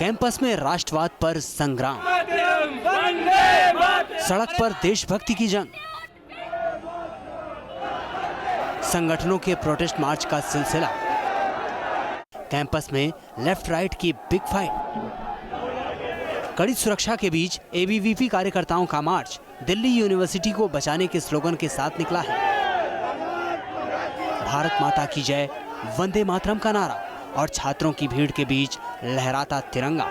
Campus में राष्ट्रवाद पर संग्राम, सड़क पर देशभक्ति की जंग, संगठनों के प्रोटेस्ट मार्च का सिलसिला, कैंपस में लेफ्ट राइट की बिग फाइट, कड़ी सुरक्षा के बीच एबीवीपी कार्यकर्ताओं का मार्च दिल्ली यूनिवर्सिटी को बचाने के स्लोगन के साथ निकला है। भारत माता की जय, वंदे मातरम का नारा और छात्रों की भीड़ के बीच लहराता तिरंगा।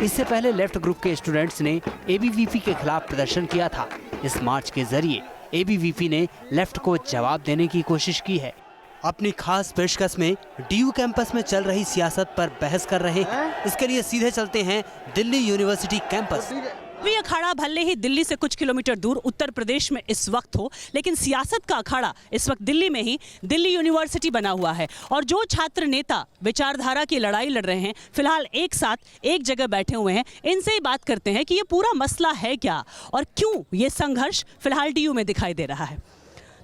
इससे पहले लेफ्ट ग्रुप के स्टूडेंट्स ने एबीवीपी के खिलाफ प्रदर्शन किया था। इस मार्च के जरिए एबीवीपी ने लेफ्ट को जवाब देने की कोशिश की है। अपनी खास पेशकश में डीयू कैंपस में चल रही सियासत पर बहस कर रहे हैं। इसके लिए सीधे चलते हैं दिल्ली यूनिवर्सिटी कैंपस। भी अखाड़ा भले ही दिल्ली से कुछ किलोमीटर दूर उत्तर प्रदेश में इस वक्त हो, लेकिन सियासत का अखाड़ा इस वक्त दिल्ली में ही दिल्ली यूनिवर्सिटी बना हुआ है। और जो छात्र नेता विचारधारा की लड़ाई लड़ रहे हैं, फिलहाल एक साथ एक जगह बैठे हुए हैं, इनसे ही बात करते हैं कि ये पूरा मसला है क्या और क्यों ये संघर्ष फिलहाल डीयू में दिखाई दे रहा है।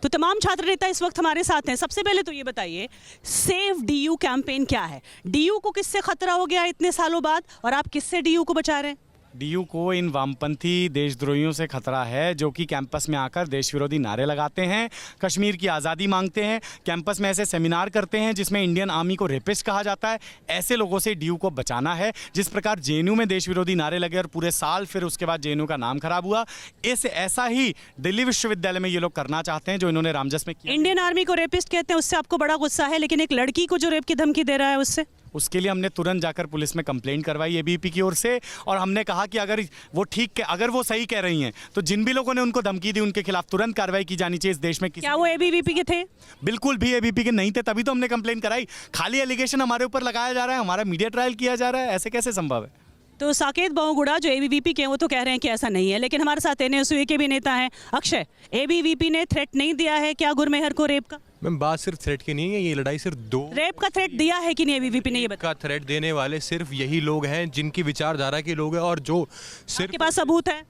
तो तमाम छात्र नेता इस वक्त हमारे साथ हैं। सबसे पहले तो ये बताइए, सेव डीयू कैंपेन क्या है? डीयू को किससे खतरा हो गया इतने सालों बाद और आप किससे डीयू को बचा रहे हैं? डीयू को इन वामपंथी देशद्रोहियों से खतरा है जो कि कैंपस में आकर देश विरोधी नारे लगाते हैं, कश्मीर की आज़ादी मांगते हैं, कैंपस में ऐसे सेमिनार करते हैं जिसमें इंडियन आर्मी को रेपिस्ट कहा जाता है। ऐसे लोगों से डीयू को बचाना है। जिस प्रकार जेएनयू में देश विरोधी नारे लगे और पूरे साल फिर उसके बाद जेएनयू का नाम खराब हुआ, ऐसा ही दिल्ली विश्वविद्यालय में ये लोग करना चाहते हैं जो इन्होंने रामजस में किया। इंडियन आर्मी को रेपिस्ट कहते हैं, उससे आपको बड़ा गुस्सा है, लेकिन एक लड़की को जो रेप की धमकी दे रहा है उसके लिए हमने तुरंत जाकर पुलिस में कंप्लेंट करवाई एबीवीपी की ओर से, और हमने कहा कि अगर वो सही कह रही हैं तो जिन भी लोगों ने उनको धमकी दी उनके खिलाफ तुरंत कार्रवाई की जानी चाहिए इस देश में। क्या वो एबीवीपी के थे? बिल्कुल भी एबीवीपी के नहीं थे, तभी तो हमने कंप्लेंट कराई। खाली एलिगेशन हमारे ऊपर लगाया जा रहा है, हमारा मीडिया ट्रायल किया जा रहा है, ऐसे कैसे संभव है? तो साकेत बहुगुणा जो एबीवीपी के हैं वो तो कह रहे हैं कि ऐसा नहीं है, लेकिन हमारे साथ एनएसयूए के भी नेता हैं अक्षय, एबीवीपी ने थ्रेट नहीं दिया है क्या गुरमेहर को रेप का? मैम, बात सिर्फ थ्रेट की नहीं है, ये लड़ाई सिर्फ दो रेप का थ्रेट दिया है कि नहीं एबीवीपी ने? ये बता। का थ्रेट देने वाले सिर्फ यही लोग हैं जिनकी विचारधारा के लोग हैं, और जो सिर्फ आपके पास सबूत है?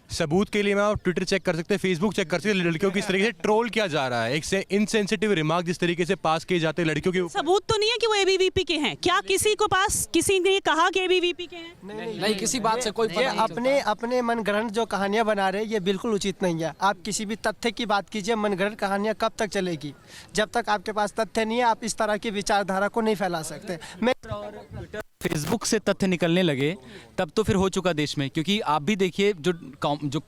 सबूत के लिए मैं आप ट्विटर चेक कर सकते हैं, फेसबुक चेक कर सकते हैं, लड़कियों की इस तरीके से ट्रोल किया जा रहा है, एक से इनसेंसिटिव रिमार्क जिस तरीके से पास किए जाते हैं लड़कियों के ऊपर। सबूत तो नहीं है कि वो एबीवीपी के हैं? क्या किसी ने कहा कि एबीवीपी के हैं? नहीं, किसी बात से कोई अपने मनगढ़ंत जो कहानियां बना रहे हैं ये बिल्कुल उचित नहीं है। आप किसी भी तथ्य की बात कीजिए, मनगढ़ंत कहानियां कब तक चलेगी? जब तक आपके पास तथ्य नहीं है आप इस तरह की विचारधारा को नहीं फैला सकते। फेसबुक से तथ्य निकलने लगे तब तो फिर हो चुका देश में, क्योंकि आप भी देखिए जो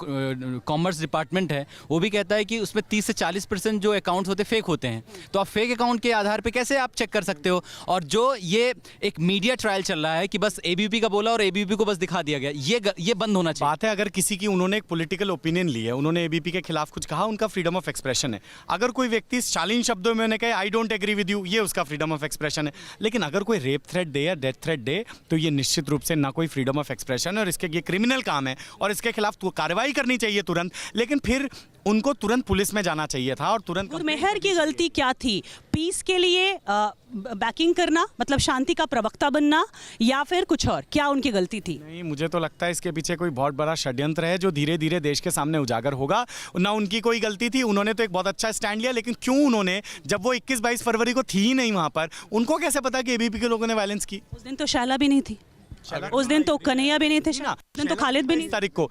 कॉमर्स डिपार्टमेंट है वो भी कहता है कि उसमें 30 से 40% जो अकाउंट्स होते फेक होते हैं। तो आप फेक अकाउंट के आधार पे कैसे आप चेक कर सकते हो? और जो ये एक मीडिया ट्रायल चल रहा है कि बस एबीवीपी का बोला और एबीवीपी को बस दिखा दिया गया, ये बंद होना चाहिए। बात है अगर किसी की उन्होंने एक पॉलिटिकल ओपिनियन ली है, उन्होंने एबीवीपी के खिलाफ कुछ कहा, उनका फ्रीडम ऑफ एक्सप्रेशन है। अगर कोई व्यक्ति शालीन शब्दों में कहे I don't agree with you, ये उसका फ्रीडम ऑफ एक्सप्रेशन है। लेकिन अगर कोई रेप थ्रेट दे या डेथ थ्रेट दे तो ये निश्चित रूप से ना कोई फ्रीडम ऑफ एक्सप्रेशन है और इसके ये क्रिमिनल काम है और इसके खिलाफ तो कार्रवाई करनी चाहिए तुरंत। लेकिन फिर उनको तुरंत पुलिस में जाना चाहिए था और तुरंत। गुरमेहर की गलती क्या थी? पीस के लिए बैकिंग करना, मतलब शांति का प्रवक्ता बनना, या फिर कुछ और? क्या उनकी गलती थी? नहीं, मुझे तो लगता है इसके पीछे कोई बहुत बड़ा षड्यंत्र है जो धीरे धीरे देश के सामने उजागर होगा। ना उनकी कोई गलती थी, उन्होंने तो एक बहुत अच्छा स्टैंड लिया, लेकिन क्यों उन्होंने, जब वो 21-22 फरवरी को थी ही नहीं वहां पर, उनको कैसे पता कि एबीवीपी के लोगों ने वायलेंस की? उस दिन तो शैला भी नहीं थी, उस दिन तो कन्हैया भी नहीं थे, उस दिन तो खालिद भी नहीं। 22 तारीख को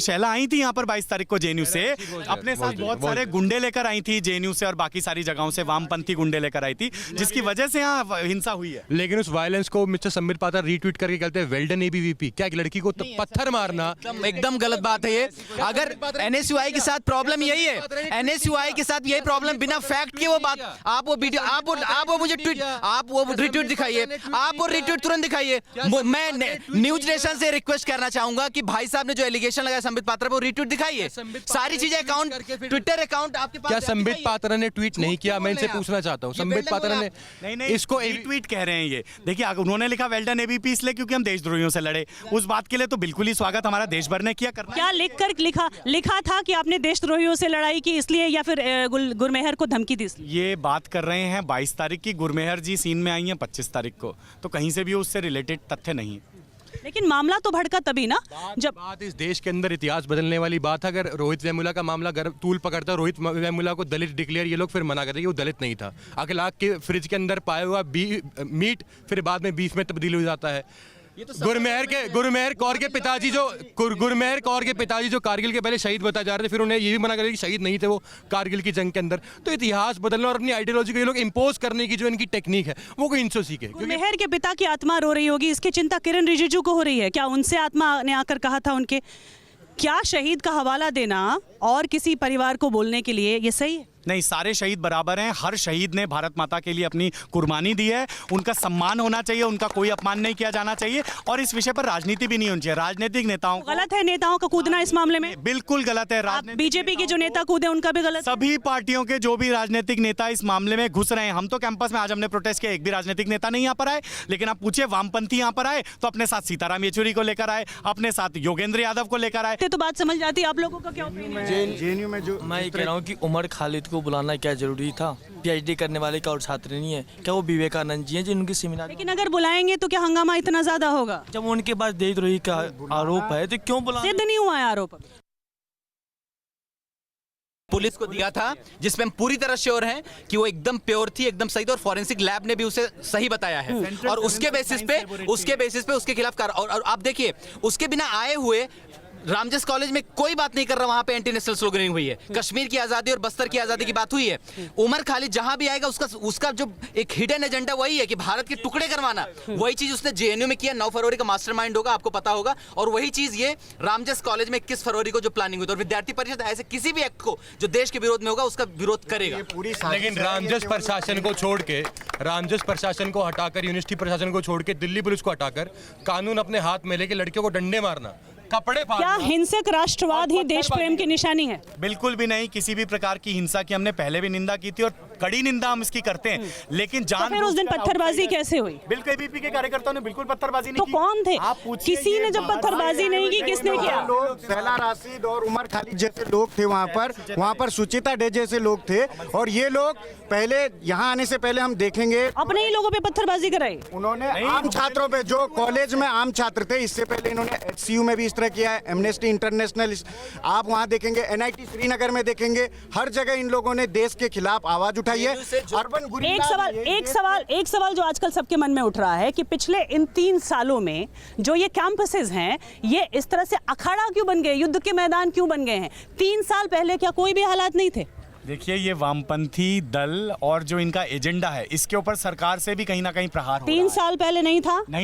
शैला आई थी यहाँ पर 22 तारीख को जेएनयू से, अपने साथ बहुत सारे गुंडे लेकर आई थी जेएनयू से और बाकी सारी जगहों से वामपंथी गुंडे लेकर आई थी, जिसकी वजह से यहाँ हिंसा हुई है। लेकिन उस वायलेंस को मिस्टर संबित पात्रा रीट्वीट करके कहते हैं वेल डन एबीवीपी। क्या एक लड़की को पत्थर मारना एकदम गलत बात है ये। अगर एनएसयूआई के साथ प्रॉब्लम यही है, एनएसयूआई के साथ यही प्रॉब्लम, बिना फैक्ट के वो बात, आप वो वीडियो आप वो मुझे ट्वीट, आप वो रिट्वीट दिखाइए, आप वो रिट्वीट तुरंत दिखाइए। मैं न्यूज नेशन से रिक्वेस्ट करना चाहूंगा कि भाई साहब ने जो एलिगेशन लगाया संबित पात्रा पे, वो रिट्वीट दिखाइए। सारी चीजें अकाउंट, ट्विटर अकाउंट आपके पास। क्या संबित पात्रा ने ट्वीट नहीं किया? मैं इनसे पूछना चाहता हूं, संबित पात्रा ने नहीं इसको ट्वीट कह रहे हैं ये। देखिए उन्होंने लिखा वेल डन एबीवीपी इसलिए क्योंकि हम देशद्रोहियों से लड़े, उस बात के लिए तो बिल्कुल ही स्वागत हमारा देश भर ने किया। क्या लिखकर लिखा था कि आपने देशद्रोहियों से लड़ाई की इसलिए, या फिर गुरमेहर को धमकी दी? ये बात कर रहे हैं 22 तारीख की, गुरमेहर जी सीन में आई हैं 25 तारीख को, तो कहीं से भी उससे रिलेटेड तथ्य नहीं। लेकिन मामला तो भड़का तभी ना जब बात इस देश के अंदर इतिहास बदलने वाली बात है। अगर रोहित वेमुला का मामला तूल पकड़ता, रोहित वेमुला को दलित डिक्लेयर, ये लोग फिर मना करते कि वो दलित नहीं था। अखलाक के फ्रिज के अंदर पाया हुआ मीट फिर बाद में बीफ में तब्दील हो जाता है। गुरमेहर कौर के पिताजी जो कारगिल के पहले शहीद बताए जा रहे थे, फिर उन्हें ये भी मना कर कि शहीद नहीं थे वो कारगिल की जंग के अंदर। तो इतिहास बदलने और अपनी आइडियोलॉजी को ये लोग इम्पोज करने की जो इनकी टेक्निक है वो कोई इनसे सीखे। मेहर के पिता की आत्मा रो रही होगी, इसकी चिंता किरण रिजिजू को हो रही है क्या? उनसे आत्मा ने आकर कहा था उनके, क्या शहीद का हवाला देना और किसी परिवार को बोलने के लिए ये सही है? नहीं, सारे शहीद बराबर हैं। हर शहीद ने भारत माता के लिए अपनी कुर्बानी दी है, उनका सम्मान होना चाहिए, उनका कोई अपमान नहीं किया जाना चाहिए और इस विषय पर राजनीति भी नहीं होनी चाहिए। राजनीतिक नेताओं गलत है नेताओं का कूदना इस मामले में? बिल्कुल गलत है। बीजेपी के जो नेता कूदे उनका भी गलत? सभी पार्टियों के जो भी राजनीतिक नेता इस मामले में घुस रहे हैं। हम तो कैंपस में आज हमने प्रोटेस्ट किया, एक भी राजनीतिक नेता नहीं यहाँ पर आए, लेकिन आप पूछिए वामपंथी यहाँ पर आए तो अपने साथ सीताराम येचुरी को लेकर आए, अपने साथ योगेंद्र यादव को लेकर आए। तो बात समझ जाती है। आप लोगों का क्या ओपिनियन है? जेएनयू में जो मैं कह रहा हूँ कि उमर खालिद को बुलाना क्या जरूरी था? पीएचडी करने वाले का और छात्र नहीं है क्या? वो विवेकानंद जी हैं जो उनके सेमिनार। लेकिन अगर बुलाएंगे तो क्या हंगामा इतना ज्यादा होगा? जब उनके पास देशद्रोही का आरोप है तो क्यों बुला? सिद्ध नहीं हुआ है आरोप। पुलिस को दिया था जिसमें हम पूरी तरह श्योर हैं कि वो एकदम प्योर थी, एकदम सही थी और फॉरेंसिक लैब ने भी उसे सही बताया है और उसके बेसिस पे उसके खिलाफ और आप देखिए उसके बिना आए हुए रामजस कॉलेज में कोई बात नहीं कर रहा, वहां पे एंटी नेशनल स्लोगनिंग हुई है, कश्मीर की आजादी और बस्तर की आजादी की बात हुई है। उमर खालिद जहां भी आएगा उसका जो एक हिडन एजेंडा वही है कि भारत के टुकड़े करवाना। वही चीज उसने जेएनयू में किया, 9 फरवरी का मास्टरमाइंड होगा, आपको पता होगा। और वही चीज ये रामजस कॉलेज में 21 फरवरी को जो प्लानिंग हुई थी और विद्यार्थी परिषद ऐसे किसी भी एक्ट को जो देश के विरोध में होगा उसका विरोध करेगा। लेकिन रामजस प्रशासन को हटाकर, यूनिवर्सिटी प्रशासन को छोड़ के, दिल्ली पुलिस को हटाकर कानून अपने हाथ में लेके लड़कियों को डंडे मारना, कपड़े फाड़ना, क्या हिंसक राष्ट्रवाद ही देश प्रेम की निशानी है? बिल्कुल भी नहीं। किसी भी प्रकार की हिंसा की हमने पहले भी निंदा की थी और कड़ी निंदा हम इसकी करते हैं, लेकिन तो फिर उस दिन पत्थरबाजी कैसे हुई? बिल्कुल एबीपी के कार्यकर्ताओं ने बिल्कुल पत्थरबाजी नहीं तो की। कौन थे? किसी ने जब बाहर पत्थरबाजी नहीं की, किसने किया? लोग सैला राशिद और उमर खालिद जैसे लोग थे वहाँ पर सुचिता डे जैसे लोग थे और ये लोग पहले यहाँ आने से पहले हम देखेंगे अपने ही लोगों पे पत्थरबाजी कराई। उन्होंने आम छात्रों पे, जो कॉलेज में आम छात्र थे, इससे पहले इन्होंने HCU में भी इस तरह किया है, एमनेस्टी इंटरनेशनल, आप वहाँ देखेंगे, NIT श्रीनगर में देखेंगे, हर जगह इन लोगों ने देश के खिलाफ आवाज उठाई है। एक सवाल जो आजकल सबके मन में उठ रहा है कि पिछले इन 3 सालों में जो ये कैंपसेस हैं ये इस तरह से अखाड़ा क्यों बन गए, युद्ध के मैदान क्यों बन गए हैं? 3 साल पहले क्या कोई भी हालात नहीं थे? देखिए, ये वामपंथी दल और जो इनका एजेंडा है इसके ऊपर सरकार से भी कहीं ना कहीं प्रहार हो रहा है। 3 साल पहले नहीं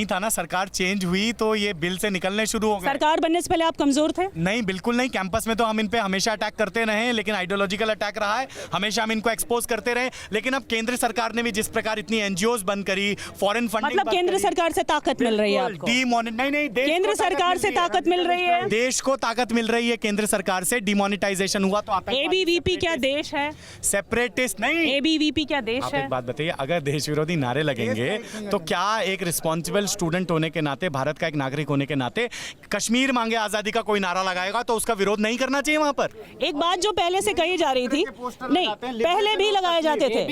था ना, सरकार चेंज हुई तो ये बिल से निकलने शुरू हो गए। सरकार बनने से पहले आप कमजोर थे? नहीं, बिल्कुल नहीं। कैंपस में तो हम इन पे हमेशा अटैक करते रहे, लेकिन आइडियोलॉजिकल अटैक रहा है, हमेशा हम इनको एक्सपोज करते रहे। लेकिन अब केंद्र सरकार ने भी जिस प्रकार इतनी एनजीओज बंद करी, फॉरेन फंडिंग, मतलब केंद्र सरकार से ताकत मिल रही है आपको? नहीं, केंद्र सरकार से ताकत मिल रही है, देश को ताकत मिल रही है केंद्र सरकार से। डिमोनेटाइजेशन हुआ तो एबीवीपी क्या देश है? सेपरेटिस्ट नहीं, एबीवीपी क्या देश आप है? एक बात बताइए, अगर देश विरोधी नारे लगेंगे तो क्या एक रिस्पॉन्सिबल स्टूडेंट होने के नाते, भारत का एक नागरिक होने के नाते, कश्मीर मांगे आजादी का कोई नारा लगाएगा तो उसका विरोध नहीं करना चाहिए वहां पर? एक बात जो पहले से कही जा रही थी, नहीं पहले भी लगाए जाते थे,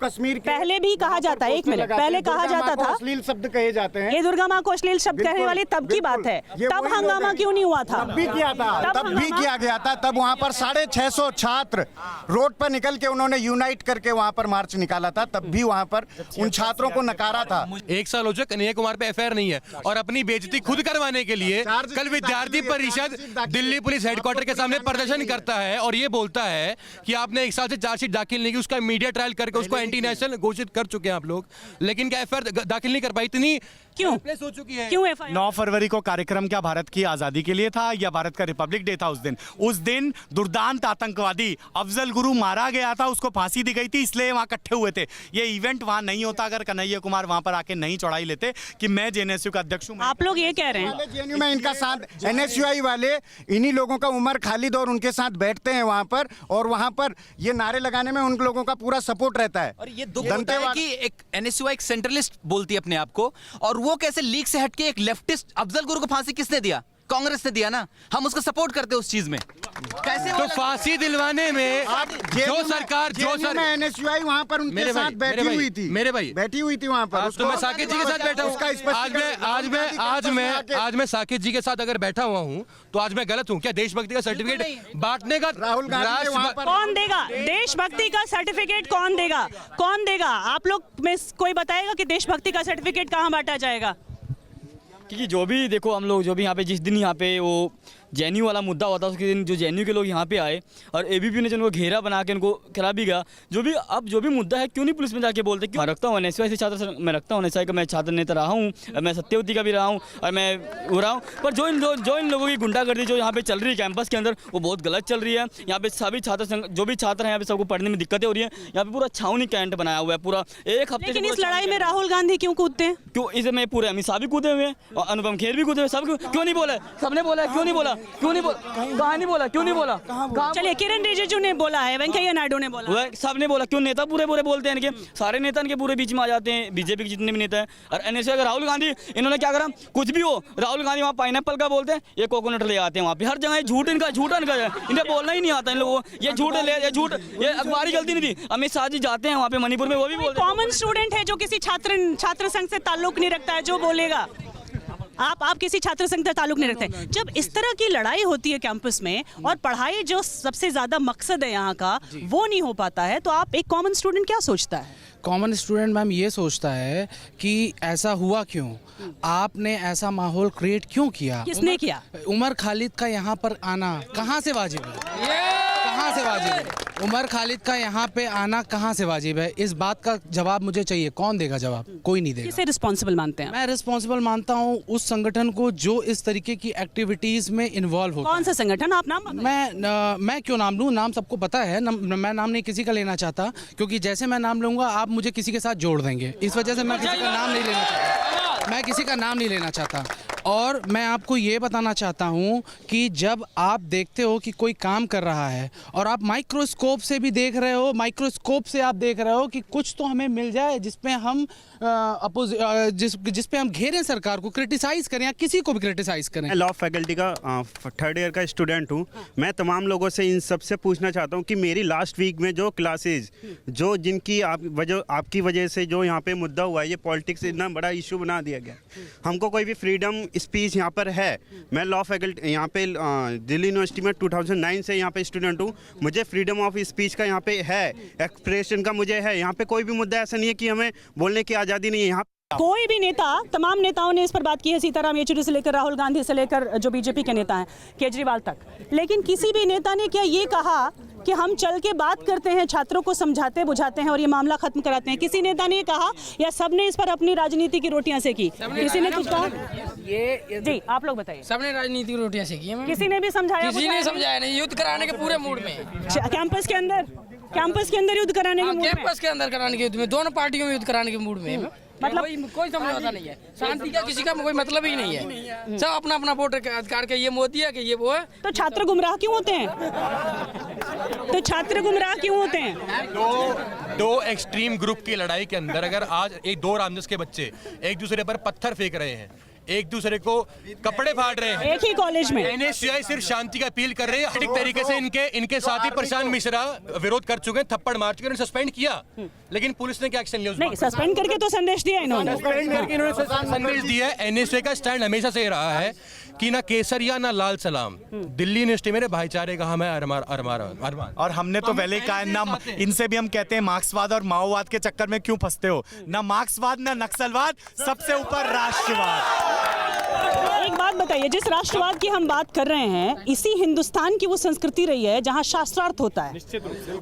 कश्मीर पहले भी कहा जाता है, 1 मिनट पहले कहा जाता था, अश्लील शब्द कहे जाते हैं। ये दुर्गा माँ को अश्लील शब्द कहने वाली तब की बात है, तब हंगामा क्यों नहीं हुआ था? तब भी किया गया था। तब वहाँ पर 650 छात्र रोड पर निकल के उन्होंने यूनाइट करके वहाँ पर मार्च निकाला था, तब भी वहाँ पर उन छात्रों को नकारा था। 1 साल हो चुका, कन्हैया कुमार पे एफआईआर नहीं है और अपनी बेइज्जती खुद करवाने के लिए कल विद्यार्थी परिषद दिल्ली पुलिस हेडक्वार्टर के सामने प्रदर्शन करता है और ये बोलता है कि आपने 1 साल से चार्जशीट दाखिल नहीं की, उसका मीडिया ट्रायल करके उसको एंटी नेशनल घोषित कर चुके हैं आप लोग, लेकिन क्या एफआईआर दाखिल नहीं कर पाई? इतनी क्यों हो चुकी है। क्यों एफआईआर? 9 फरवरी को कार्यक्रम क्या भारत की आजादी के लिए था या भारत का रिपब्लिक डे था? उस दिन दुर्दांत आतंकवादी अफजल गुरु मारा गया था, उसको फांसी दी गई थी, इसलिए वहां इकट्ठे हुए थे। ये इवेंट वहां नहीं होता अगर कन्हैया कुमार वहां पर आके नहीं चौड़ाई लेते कि मैं जेएनएसयू का अध्यक्ष हूं। आप लोग ये कह रहे हैं जेएनयू में इनका साथ, एनएसयूआई वाले इन्हीं लोगों का, उमर खालिद और उनके साथ बैठते हैं वहां पर और वहां पर ये नारे लगाने में उन लोगों का पूरा सपोर्ट रहता है। और ये दुख होता है कि एक एनएसयूआई एक सेंट्रलिस्ट बोलती है अपने आप को, और वो कैसे लीक से हटके एक लेफ्टिस्ट, अफजल गुरु को फांसी किसने दिया? कांग्रेस ने दिया ना, हम उसको सपोर्ट करते हैं उस चीज में। कैसे तो फांसी दिलवाने में जो सरकार एनएसयूआई वहां पर उनके साथ बैठी हुई थी, बैठी हुई थी वहां पर। तो मैं साकेत जी के साथ बैठा हूँ, आज मैं साकेत जी के साथ अगर बैठा हुआ हूँ तो आज मैं गलत हूँ क्या? देशभक्ति का सर्टिफिकेट बांटने का राहुल गांधी वहां पर कौन देगा? देशभक्ति का सर्टिफिकेट कौन देगा? कौन देगा? आप लोग में कोई बताएगा कि देशभक्ति का सर्टिफिकेट कहाँ बांटा जाएगा? क्योंकि जो भी देखो हम लोग जो भी यहाँ पे जिस दिन यहाँ पे वो जेएनयू वाला मुद्दा हुआ था उसके दिन जो जेएनयू के लोग यहाँ पे आए और एबीपी ने जो उनको घेरा बना के उनको करा भी गया, जो भी अब जो भी मुद्दा है क्यों नहीं पुलिस में जाके बोलते। क्यों रखता हूँ एनएसयूआई से छात्र मैं रखता हूँ एनएसयूआई का, मैं छात्र नेता रहा हूँ, मैं सत्यवती का भी रहा हूँ और मैं हो रहा हूँ, पर जो इन लोगों की गुंडागर्दी जो यहाँ पे चल रही है कैंपस के अंदर वो बहुत गलत चल रही है। यहाँ पे सभी छात्र जो भी छात्र हैं यहाँ पे सबको पढ़ने में दिक्कतें हो रही है। यहाँ पे पूरा छावनी कैंट बनाया हुआ है पूरा एक हफ्ते। लेकिन इस लड़ाई में राहुल गांधी क्यों कूदते हैं? क्यों इसमें पूरे अमित शाह भी कूदे हुए हैं और अनुपम खेर भी कूदे हुए, सब क्यों नहीं बोला? सबने बोला, क्यों नहीं बोला? क्यों नहीं बोला? कहाँ नहीं बोला? क्यों नहीं बोला? चलिए किरण रिजिजू ने बोला है, वेंकैया नायडू ने बोला, सबने बोला। क्यों नेता पूरे बोलते हैं? इनके सारे नेता इनके पूरे बीच में आ जाते हैं, बीजेपी के जितने भी नेता हैं। और एनएसयूआई का राहुल गांधी, इन्होंने क्या करा? कुछ भी हो, राहुल गांधी वहाँ पाइनएप्पल का बोलते हैं, ये कोकोनट ले आते हैं वहाँ पे, हर जगह झूठ इनका है, इन्हें बोलना ही नहीं आता इन लोगों को। ये झूठ ये अखबारी गलती नहीं थी। अमित शाह जी जाते हैं वहाँ पे मणिपुर में, वो भी बोलते हैं। कॉमन स्टूडेंट है जो किसी छात्र संघ से ताल्लुक नहीं रखता है, जो बोलेगा आप किसी छात्र संघ से ताल्लुक नहीं रखते। जब इस तरह की लड़ाई होती है कैंपस में और पढ़ाई जो सबसे ज्यादा मकसद है यहाँ का वो नहीं हो पाता है, तो आप एक कॉमन स्टूडेंट क्या सोचता है? कॉमन स्टूडेंट मैम ये सोचता है कि ऐसा हुआ क्यों, आपने ऐसा माहौल क्रिएट क्यों किया? किसने किया? उमर खालिद का यहाँ पर आना कहाँ से वाजिब है? कहाँ से वाजिब है? उमर खालिद का यहाँ पे आना कहाँ से वाजिब है? इस बात का जवाब मुझे चाहिए। कौन देगा जवाब? कोई नहीं देगा। किसे रिस्पॉन्सिबल मानते हैं? मैं रिस्पॉन्सिबल मानता हूँ उस संगठन को जो इस तरीके की एक्टिविटीज में इन्वॉल्व हो। कौन सा संगठन? आप नाम? मैं क्यों नाम लूँ? नाम सबको पता है। मैं नाम नहीं किसी का लेना चाहता, क्योंकि जैसे मैं नाम लूंगा आप मुझे किसी के साथ जोड़ देंगे, इस वजह से मैं किसी का नाम नहीं लेना चाहता। मैं किसी का नाम नहीं लेना चाहता। और मैं आपको ये बताना चाहता हूँ कि जब आप देखते हो कि कोई काम कर रहा है और आप माइक्रोस्कोप से भी देख रहे हो, माइक्रोस्कोप से आप देख रहे हो कि कुछ तो हमें मिल जाए जिसपे हम जिसपे हम घेरें सरकार को, क्रिटिसाइज करें या किसी को भी क्रिटिसाइज करें। मैं लॉ फैकल्टी का 3rd ईयर का स्टूडेंट हूँ। मैं तमाम लोगों से इन सब से पूछना चाहता हूँ कि मेरी लास्ट वीक में जो क्लासेज जो जिनकी आपकी वजह से जो यहाँ पे मुद्दा हुआ है, ये पॉलिटिक्स इतना बड़ा इशू बना दिया गया, हमको कोई भी फ्रीडम स्पीच यहाँ पर है। मैं लॉ फैकल्टी यहाँ पे दिल्ली यूनिवर्सिटी में 2009 से यहाँ पे स्टूडेंट हूँ। मुझे फ्रीडम ऑफ स्पीच का यहाँ पे है, एक्सप्रेशन का मुझे है। यहाँ पे कोई भी मुद्दा ऐसा नहीं है कि हमें बोलने की आज़ादी नहीं है। यहाँ कोई भी नेता, तमाम नेताओं ने इस पर बात की है, सीताराम येचुरी से लेकर राहुल गांधी से लेकर जो बीजेपी के नेता हैं केजरीवाल तक, लेकिन किसी भी नेता ने क्या ये कहा कि हम चल के बात करते हैं, छात्रों को समझाते बुझाते हैं और ये मामला खत्म कराते हैं? किसी नेता ने ये कहा या सबने इस पर अपनी राजनीति की रोटियां सेकी? किसी ने कुछ कहा? जी आप लोग बताइए। सबने राजनीति की रोटियां सेकी है। किसी ने भी समझाया? किसी ने समझाया नहीं। युद्ध कराने के पूरे मूड में कैंपस के अंदर युद्ध कराने के मूड में? कैंपस के अंदर कराने के युद्ध में, दोनों पार्टियों में युद्ध कराने के मूड में। मतलब कोई समझौता नहीं है, शांति का किसी का कोई मतलब ही नहीं है। सब अपना अपना वोट अधिकार के, ये मोदी है कि ये वो है। तो छात्र गुमराह क्यों होते हैं? दो एक्सट्रीम ग्रुप की लड़ाई के अंदर अगर आज दो रामदास के बच्चे एक दूसरे पर पत्थर फेंक रहे हैं, एक दूसरे को कपड़े फाड़ रहे हैं एक ही कॉलेज में, एनएसयूआई सिर्फ शांति का अपील कर रहे हैं। एक तरीके से इनके साथी प्रशांत मिश्रा विरोध कर चुके हैं, थप्पड़ मार चुके हैं, सस्पेंड किया, लेकिन पुलिस ने क्या एक्शन लिया? नहीं, सस्पेंड करके तो संदेश दिया इन्होंने। संदेश दिया है। एनएसयूआई का स्टैंड हमेशा से रहा है कि ना केसरिया ना लाल सलाम। दिल्ली यूनिवर्सिटी मेरे भाईचारे का हम है अरमान। और हमने तो पहले कहा ना, इनसे भी हम कहते हैं मार्क्सवाद और माओवाद के चक्कर में क्यों फंसते हो? ना मार्क्सवाद ना नक्सलवाद, सबसे ऊपर राष्ट्रवाद। एक बात बताइए, जिस राष्ट्रवाद की हम बात कर रहे हैं, इसी हिंदुस्तान की वो संस्कृति रही है जहां शास्त्रार्थ होता है,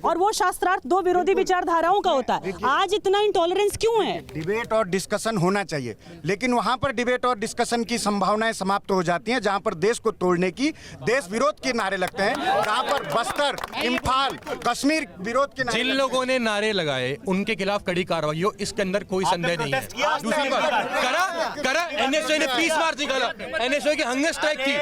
और वो शास्त्रार्थ दो विरोधी विचारधाराओं का होता है। आज इतना इंटॉलरेंस क्यों है? डिबेट और डिस्कशन होना चाहिए, लेकिन वहां पर डिबेट और डिस्कशन की संभावनाएं समाप्त हो जाती हैं जहां पर देश को तोड़ने की, देश विरोध के नारे लगते हैं, जहां पर बस्तर, इम्फाल, कश्मीर विरोध के नारे। जिन लोगों ने नारे लगाए उनके खिलाफ कड़ी कार्रवाई हो, इसके अंदर कोई संदेह नहीं है। दूसरी बात करा एनएसयूआई ने पीस मार्च निकाला, एनएसयूआई की हंगर स्ट्राइक थी।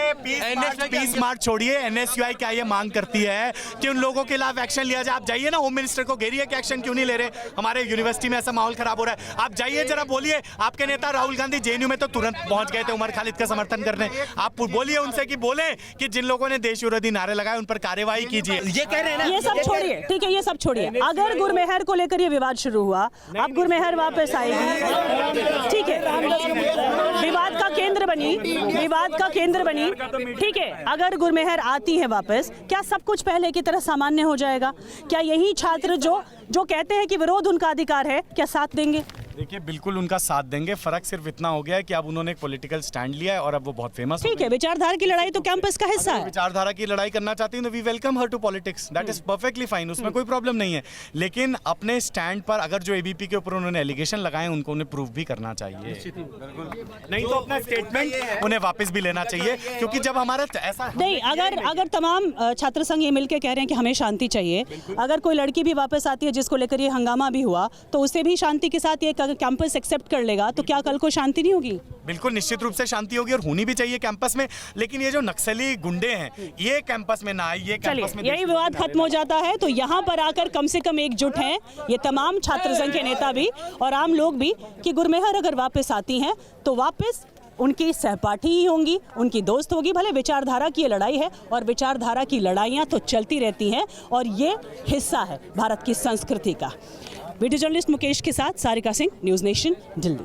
पीस मार्च छोड़िए, एनएसयूआई क्या ये मांग करती है कि उन लोगों के खिलाफ एक्शन लिया जाए? आप जाइए ना, होम मिनिस्टर को घेरिए कि एक्शन क्यों नहीं ले रहे, हमारे यूनिवर्सिटी में ऐसा माहौल खराब हो रहा है। आप जाइए जरा बोलिए, आपके नेता राहुल गांधी जेएनयू में तो तुरंत पहुंच गए थे उमर खालिद का समर्थन करने। आप बोलिए उनसे कि बोले कि जिन लोगों ने देश विरोधी नारे लगाए उन पर कार्रवाई कीजिए। ये कह रहे हैं ना, ये सब छोड़िए, ठीक है, ये सब छोड़िए। अगर गुरमेहर को लेकर ये विवाद शुरू हुआ, अब गुरमेहर वापस आएगी, ठीक है, विवाद का केंद्र बनी, ठीक है। अगर गुरमेहर आती है वापस, क्या सब कुछ पहले की तरह सामान्य हो जाएगा? क्या यही छात्र जो कहते हैं कि विरोध उनका अधिकार है, क्या साथ देंगे? देखिए बिल्कुल उनका साथ देंगे। फर्क सिर्फ इतना हो गया है कि अब उन्होंने एक पॉलिटिकल स्टैंड लिया है और अब वो बहुत फेमस ठीक है, विचारधारा की लड़ाई तो कैंपस का हिस्सा है। विचारधारा की लड़ाई करना चाहती हैं तो we welcome her to politics, that is perfectly fine, उसमें कोई प्रॉब्लम नहीं है। लेकिन अपने स्टैंड पर अगर जो एबीपी के ऊपर उन्होंने एलिगेशन लगाए उनको उन्हें प्रूव भी करना चाहिए, नहीं तो अपना स्टेटमेंट उन्हें वापस भी लेना चाहिए। क्योंकि जब हमारा ऐसा नहीं, अगर तमाम छात्र संघ ये मिलकर कह रहे हैं कि हमें शांति चाहिए, अगर कोई लड़की भी वापस आती है जिसको लेकर ये हंगामा भी हुआ तो उसे भी शांति के साथ ये कैंपस एक्सेप्ट कर लेगा तो क्या कल को शांति नहीं होगी? बिल्कुल निश्चित रूप से शांति होगी और होनी भी चाहिए कैंपस में। लेकिन ये जो नक्सली गुंडे हैं ये कैंपस में ना आए, ये कैंपस में यही विवाद खत्म हो जाता है। तो यहाँ पर आकर कम से कम एकजुट हैं ये तमाम छात्र संघ के नेता भी और आम लोग भी कि गुरमेहर अगर वापस आती हैं तो वापस उनकी सहपाठी ही होंगी, उनकी दोस्त होगी। भले विचारधारा की ये लड़ाई है और विचारधारा की लड़ाइयाँ तो चलती रहती हैं और ये हिस्सा है भारत की संस्कृति का। वीडियो जर्नलिस्ट मुकेश के साथ सारिका सिंह, न्यूज़ नेशन, दिल्ली।